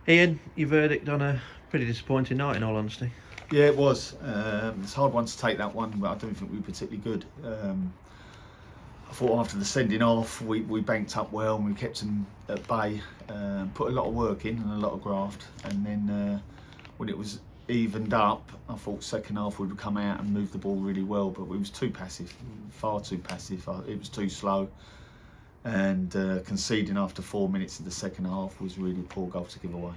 Ian, your verdict on a pretty disappointing night, in all honesty. Yeah, it was. It's a hard one to take, that one, but I don't think we were particularly good. I thought after the sending off, we banked up well and we kept them at bay, put a lot of work in and a lot of graft. And then when it was evened up, I thought second half we would come out and move the ball really well, but we was too passive, far too passive. It was too slow. And conceding after 4 minutes of the second half was really a poor goal to give away.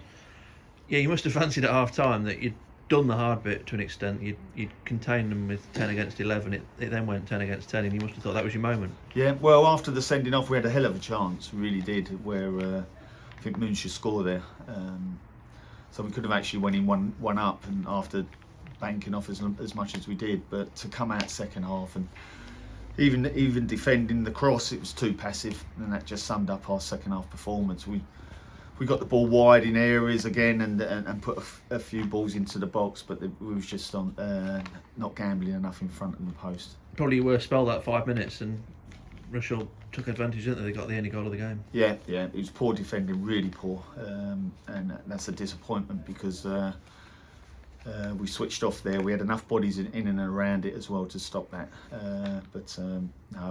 Yeah, you must have fancied at half time that you'd done the hard bit to an extent. You'd contained them with 10 against 11. It then went 10 against 10, and you must have thought that was your moment. Yeah, well, after the sending off, we had a hell of a chance, we really did, where I think Moon should score there. So we could have actually went in one up, and after banking off as much as we did, but to come out second half and even defending the cross, it was too passive, and that just summed up our second half performance. We got the ball wide in areas again and put a few balls into the box, but we was just not gambling enough in front of the post. Probably your worst spell, that 5 minutes, and Rushall took advantage, didn't they? They got the only goal of the game. Yeah, it was poor defending, really poor, and that's a disappointment because we switched off there. We had enough bodies in and around it as well to stop that, but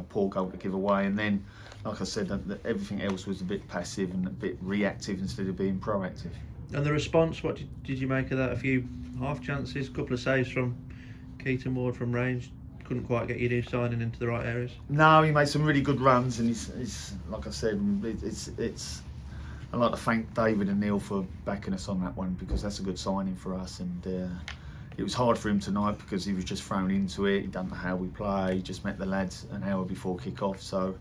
poor goal to give away. And then, like I said, everything else was a bit passive and a bit reactive instead of being proactive. And the response, what did you make of that? A few half chances, a couple of saves from Keaton Ward from range. Couldn't quite get your new signing into the right areas. No, he made some really good runs, and he's like I said, it's. I'd like to thank David and Neil for backing us on that one, because that's a good signing for us. And it was hard for him tonight because he was just thrown into it. He didn't know how we play. He just met the lads an hour before kick-off. So,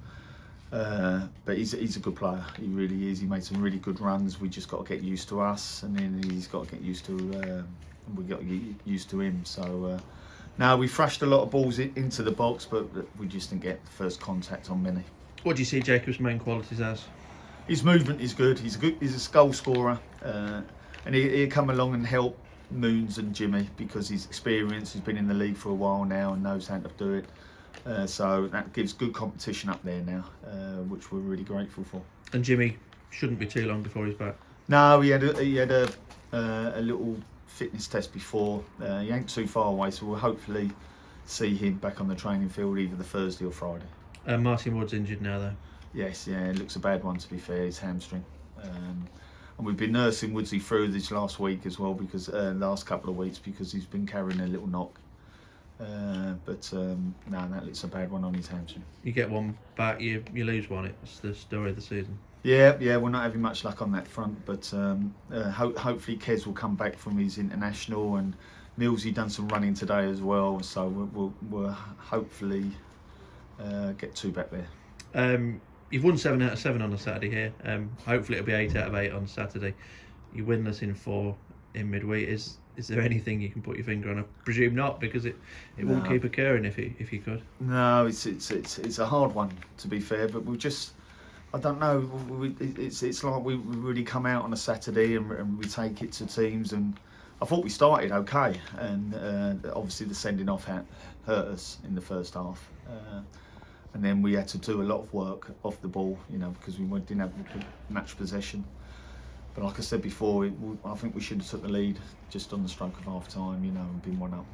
but he's a good player. He really is. He made some really good runs. We just got to get used to us, and then he's got to get used to. We got to get used to him. So. Now, we thrashed a lot of balls into the box, but we just didn't get the first contact on many. What do you see Jacob's main qualities as? His movement is good. He's a goal scorer, and he'll come along and help Moons and Jimmy because he's experienced. He's been in the league for a while now and knows how to do it. So that gives good competition up there now, which we're really grateful for. And Jimmy shouldn't be too long before he's back. No, he had a little fitness test before. He ain't too far away, so we'll hopefully see him back on the training field either the Thursday or Friday. Martin Wood's injured now, though. Yes, yeah, it looks a bad one, to be fair. His hamstring, and we've been nursing Woodsy through this last week as well, because last couple of weeks, because he's been carrying a little knock. But no, that looks a bad one on his hamstring. You get one back, you lose one. It's the story of the season. Yeah, we're not having much luck on that front, but hopefully Kez will come back from his international, and Millsy done some running today as well, so we'll hopefully get two back there. You've won 7 out of 7 on a Saturday here. Hopefully it'll be 8 out of 8 on Saturday. You winless in 4 in midweek. Is there anything you can put your finger on? I presume not, because it won't keep occurring if you could. No, it's a hard one, to be fair, but we just. I don't know. It's like we really come out on a Saturday and we take it to teams, and I thought we started okay, and obviously the sending off hurt us in the first half, and then we had to do a lot of work off the ball, because we didn't have match possession. But like I said before, I think we should have took the lead just on the stroke of half time, and been 1 up.